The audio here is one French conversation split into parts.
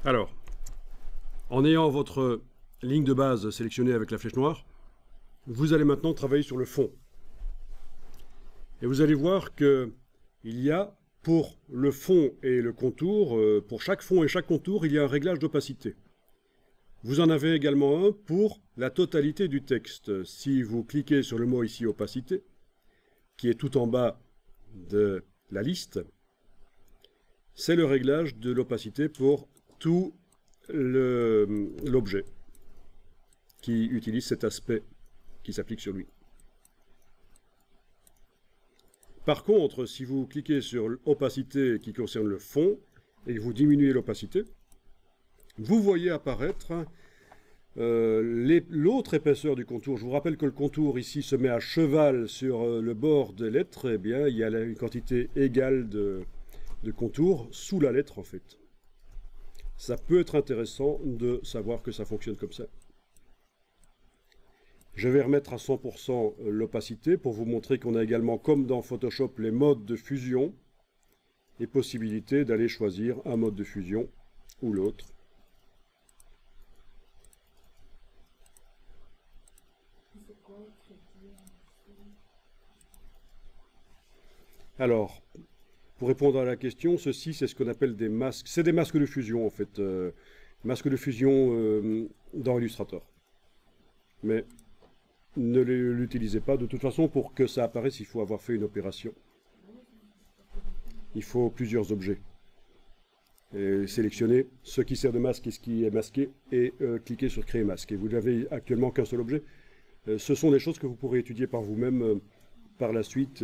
Alors, en ayant votre ligne de base sélectionnée avec la flèche noire, vous allez maintenant travailler sur le fond. Et vous allez voir qu'il y a, pour le fond et le contour, pour chaque fond et chaque contour, il y a un réglage d'opacité. Vous en avez également un pour la totalité du texte. Si vous cliquez sur le mot ici, opacité, qui est tout en bas de la liste, c'est le réglage de l'opacité pour tout l'objet qui utilise cet aspect qui s'applique sur lui. Par contre, si vous cliquez sur l'opacité qui concerne le fond et que vous diminuez l'opacité, vous voyez apparaître l'autre épaisseur du contour. Je vous rappelle que le contour ici se met à cheval sur le bord des lettres. Eh bien, il y a une quantité égale de contour sous la lettre en fait. Ça peut être intéressant de savoir que ça fonctionne comme ça. Je vais remettre à 100% l'opacité pour vous montrer qu'on a également, comme dans Photoshop, les modes de fusion et possibilité d'aller choisir un mode de fusion ou l'autre. Alors, pour répondre à la question, ceci c'est ce qu'on appelle des masques. C'est des masques de fusion en fait. Masques de fusion dans Illustrator. Mais ne l'utilisez pas. De toute façon, pour que ça apparaisse, il faut avoir fait une opération. Il faut plusieurs objets. Et sélectionner ce qui sert de masque et ce qui est masqué et cliquer sur créer masque. Et vous n'avez actuellement qu'un seul objet. Ce sont des choses que vous pourrez étudier par vous-même par la suite,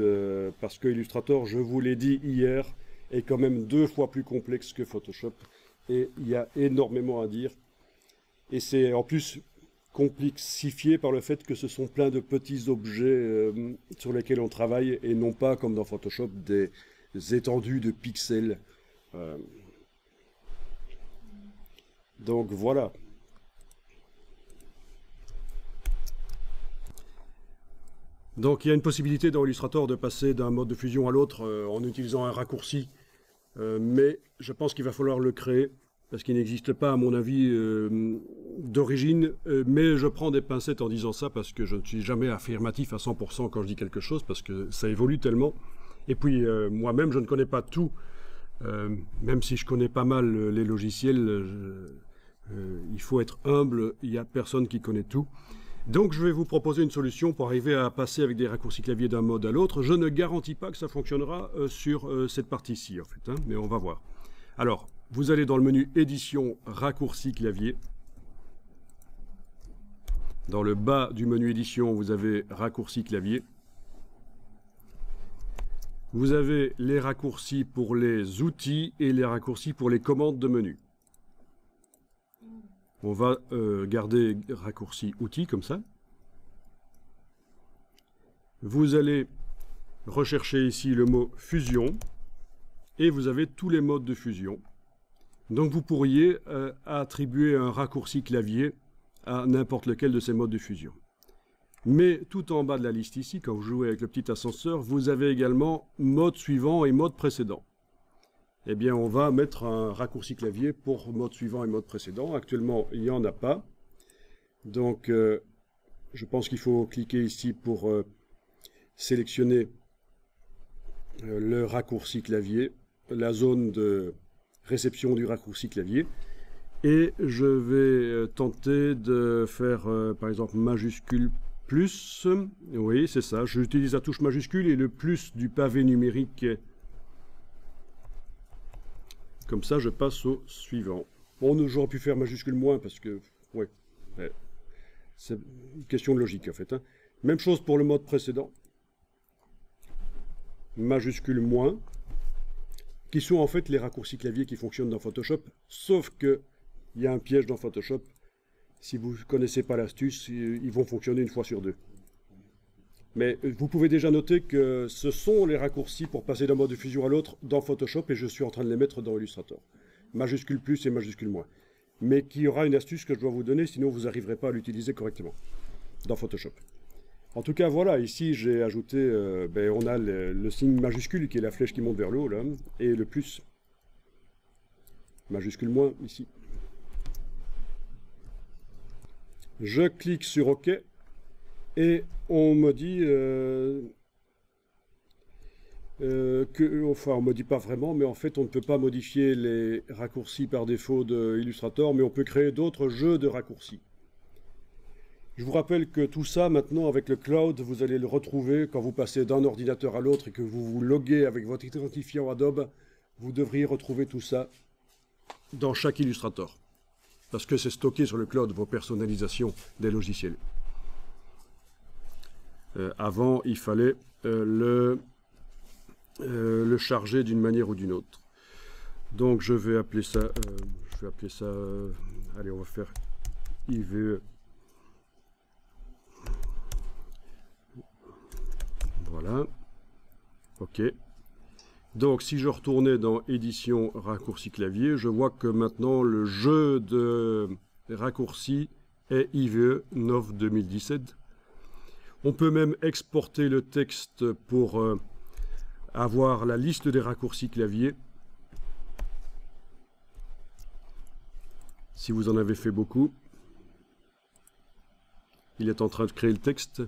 parce que Illustrator, je vous l'ai dit hier, est quand même 2 fois plus complexe que Photoshop. Et il y a énormément à dire. Et c'est en plus complexifié par le fait que ce sont plein de petits objets sur lesquels on travaille et non pas, comme dans Photoshop, des étendues de pixels. Donc voilà. Donc il y a une possibilité dans Illustrator de passer d'un mode de fusion à l'autre en utilisant un raccourci, mais je pense qu'il va falloir le créer, parce qu'il n'existe pas, à mon avis, d'origine, mais je prends des pincettes en disant ça, parce que je ne suis jamais affirmatif à 100% quand je dis quelque chose, parce que ça évolue tellement. Et puis, moi-même, je ne connais pas tout, même si je connais pas mal les logiciels, il faut être humble, il n'y a personne qui connaît tout. Donc, je vais vous proposer une solution pour arriver à passer avec des raccourcis clavier d'un mode à l'autre. Je ne garantis pas que ça fonctionnera sur cette partie-ci, en fait, hein, mais on va voir. Alors, vous allez dans le menu Édition, Raccourcis clavier. Dans le bas du menu Édition, vous avez Raccourcis clavier. Vous avez les raccourcis pour les outils et les raccourcis pour les commandes de menu. On va garder raccourci outils comme ça. Vous allez rechercher ici le mot fusion et vous avez tous les modes de fusion. Donc vous pourriez attribuer un raccourci clavier à n'importe lequel de ces modes de fusion. Mais tout en bas de la liste ici, quand vous jouez avec le petit ascenseur, vous avez également mode suivant et mode précédent. Eh bien, on va mettre un raccourci clavier pour mode suivant et mode précédent. Actuellement, il n'y en a pas. Donc, je pense qu'il faut cliquer ici pour sélectionner le raccourci clavier, la zone de réception du raccourci clavier. Et je vais tenter de faire, par exemple, majuscule plus. Oui, c'est ça. J'utilise la touche majuscule et le plus du pavé numérique. Comme ça, je passe au suivant. Bon, j'aurais pu faire majuscule moins parce que, ouais, c'est une question de logique en fait. Hein. Même chose pour le mode précédent. Majuscule moins, qui sont en fait les raccourcis clavier qui fonctionnent dans Photoshop, sauf que il y a un piège dans Photoshop. Si vous ne connaissez pas l'astuce, ils vont fonctionner une fois sur 2. Mais vous pouvez déjà noter que ce sont les raccourcis pour passer d'un mode de fusion à l'autre dans Photoshop et je suis en train de les mettre dans Illustrator. Majuscule plus et majuscule moins. Mais qu'il y aura une astuce que je dois vous donner, sinon vous n'arriverez pas à l'utiliser correctement dans Photoshop. En tout cas, voilà, ici j'ai ajouté, on a le signe majuscule qui est la flèche qui monte vers le haut, là, et le plus. Majuscule moins, ici. Je clique sur OK et on me dit enfin on me dit pas vraiment, mais en fait on ne peut pas modifier les raccourcis par défaut de Illustrator, mais on peut créer d'autres jeux de raccourcis. Je vous rappelle que tout ça maintenant avec le cloud, vous allez le retrouver quand vous passez d'un ordinateur à l'autre et que vous vous loguez avec votre identifiant Adobe, vous devriez retrouver tout ça dans chaque Illustrator. Parce que c'est stocké sur le cloud, vos personnalisations des logiciels. Avant, il fallait le charger d'une manière ou d'une autre. Donc je vais appeler ça, allez, on va faire IVE. Voilà. OK. Donc si je retournais dans édition raccourci clavier, je vois que maintenant le jeu de raccourcis est IVE Nov 2017. On peut même exporter le texte pour avoir la liste des raccourcis clavier. Si vous en avez fait beaucoup, il est en train de créer le texte.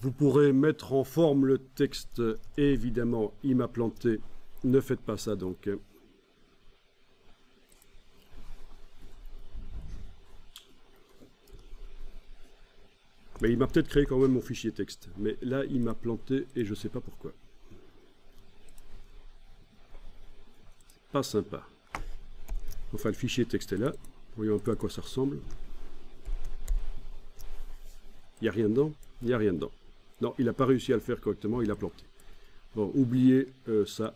Vous pourrez mettre en forme le texte, et évidemment, il m'a planté. Ne faites pas ça donc. Mais il m'a peut-être créé quand même mon fichier texte. Mais là, il m'a planté et je ne sais pas pourquoi. Pas sympa. Enfin, le fichier texte est là. Voyons un peu à quoi ça ressemble. Il n'y a rien dedans? Il n'y a rien dedans. Non, il n'a pas réussi à le faire correctement, il a planté. Bon, oubliez ça.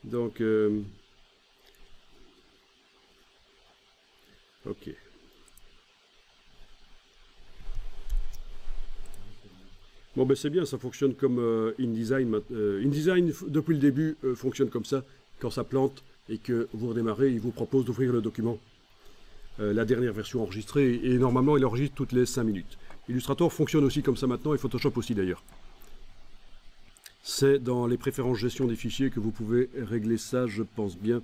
Donc, ok. Bon, ben c'est bien, ça fonctionne comme InDesign. InDesign, depuis le début, fonctionne comme ça. Quand ça plante et que vous redémarrez, il vous propose d'ouvrir le document. La dernière version enregistrée, et normalement il enregistre toutes les 5 minutes. Illustrator fonctionne aussi comme ça maintenant, et Photoshop aussi d'ailleurs. C'est dans les préférences gestion des fichiers que vous pouvez régler ça, je pense bien.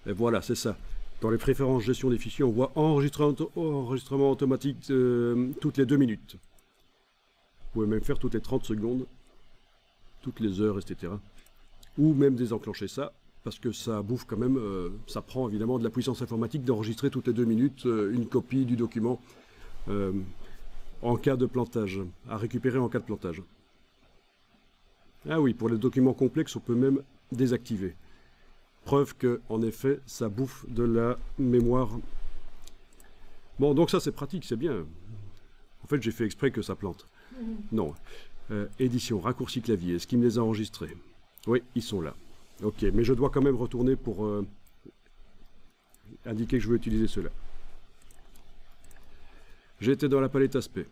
Et voilà, c'est ça. Dans les préférences gestion des fichiers, on voit enregistrement automatique toutes les 2 minutes. Vous pouvez même faire toutes les 30 secondes, toutes les heures, etc. Ou même désenclencher ça. Parce que ça bouffe quand même, ça prend évidemment de la puissance informatique d'enregistrer toutes les 2 minutes une copie du document en cas de plantage, à récupérer en cas de plantage. Ah oui, pour les documents complexes, on peut même désactiver. Preuve que, en effet, ça bouffe de la mémoire. Bon, donc ça c'est pratique, c'est bien. En fait, j'ai fait exprès que ça plante. Non. Édition, raccourci clavier, est-ce qu'il me les a enregistrés? Oui, ils sont là. Ok, mais je dois quand même retourner pour indiquer que je veux utiliser cela. J'étais dans la palette aspect.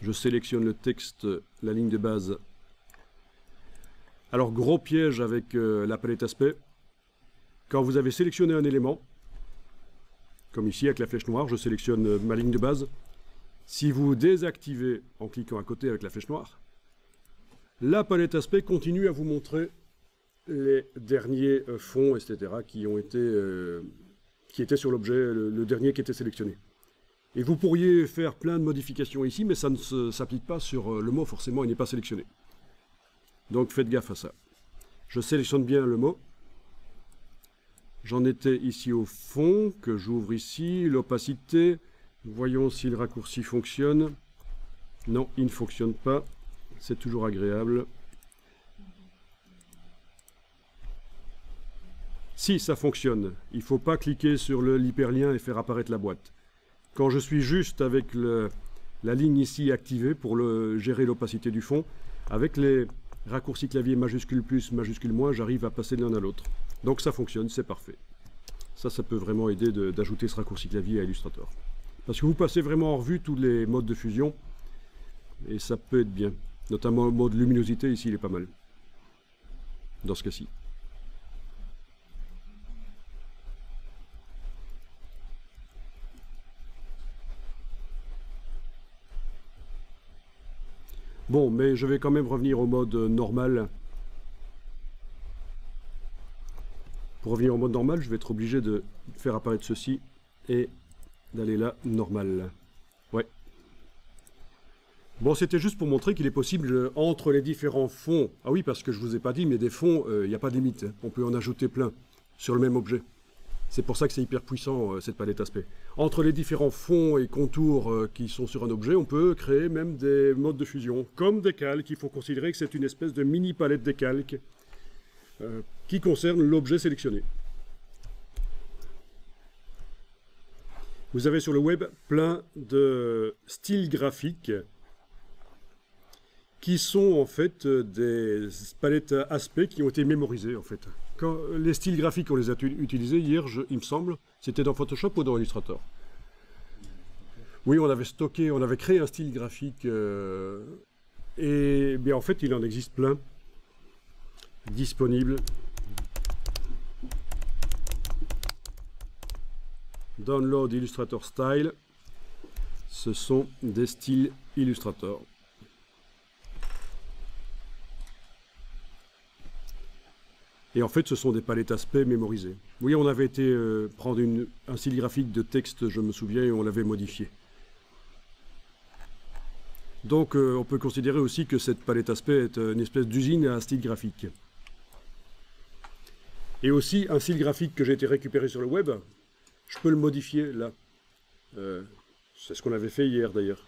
Je sélectionne le texte, la ligne de base. Alors, gros piège avec la palette aspect. Quand vous avez sélectionné un élément, comme ici avec la flèche noire, je sélectionne ma ligne de base. Si vous désactivez en cliquant à côté avec la flèche noire, la palette aspect continue à vous montrer les derniers fonds, etc. qui étaient sur l'objet, le dernier qui était sélectionné. Et vous pourriez faire plein de modifications ici, mais ça ne s'applique pas sur le mot, forcément, il n'est pas sélectionné. Donc faites gaffe à ça. Je sélectionne bien le mot. J'en étais ici au fond, que j'ouvre ici, l'opacité. Voyons si le raccourci fonctionne. Non, il ne fonctionne pas. C'est toujours agréable. Si ça fonctionne, il ne faut pas cliquer sur l'hyperlien et faire apparaître la boîte. Quand je suis juste avec la ligne ici activée pour gérer l'opacité du fond, avec les raccourcis clavier majuscule plus, majuscule moins, j'arrive à passer de l'un à l'autre. Donc ça fonctionne, c'est parfait. Ça peut vraiment aider d'ajouter ce raccourci clavier à Illustrator. Parce que vous passez vraiment en revue tous les modes de fusion, et ça peut être bien. Notamment le mode luminosité, ici il est pas mal. Dans ce cas-ci. Bon, mais je vais quand même revenir au mode normal. pour revenir en mode normal, je vais être obligé de faire apparaître ceci et d'aller là, normal. Ouais. Bon, c'était juste pour montrer qu'il est possible entre les différents fonds. Ah oui, parce que je vous ai pas dit, mais des fonds, il n'y a pas de limite. On peut en ajouter plein sur le même objet. C'est pour ça que c'est hyper puissant, cette palette aspect. Entre les différents fonds et contours qui sont sur un objet, on peut créer même des modes de fusion, comme des calques. Il faut considérer que c'est une espèce de mini palette des calques qui concerne l'objet sélectionné. Vous avez sur le web plein de styles graphiques qui sont en fait des palettes aspects qui ont été mémorisées en fait. Quand les styles graphiques, on les a utilisés hier, il me semble, c'était dans Photoshop ou dans Illustrator? Oui, on avait stocké, on avait créé un style graphique et bien en fait il en existe plein disponibles. Download Illustrator Style, ce sont des styles Illustrator. Et en fait, ce sont des palettes aspects mémorisées. Oui, on avait été prendre un style graphique de texte, je me souviens, et on l'avait modifié. Donc, on peut considérer aussi que cette palette aspect est une espèce d'usine à style graphique. Et aussi, un style graphique que j'ai été récupéré sur le web, je peux le modifier là. C'est ce qu'on avait fait hier d'ailleurs.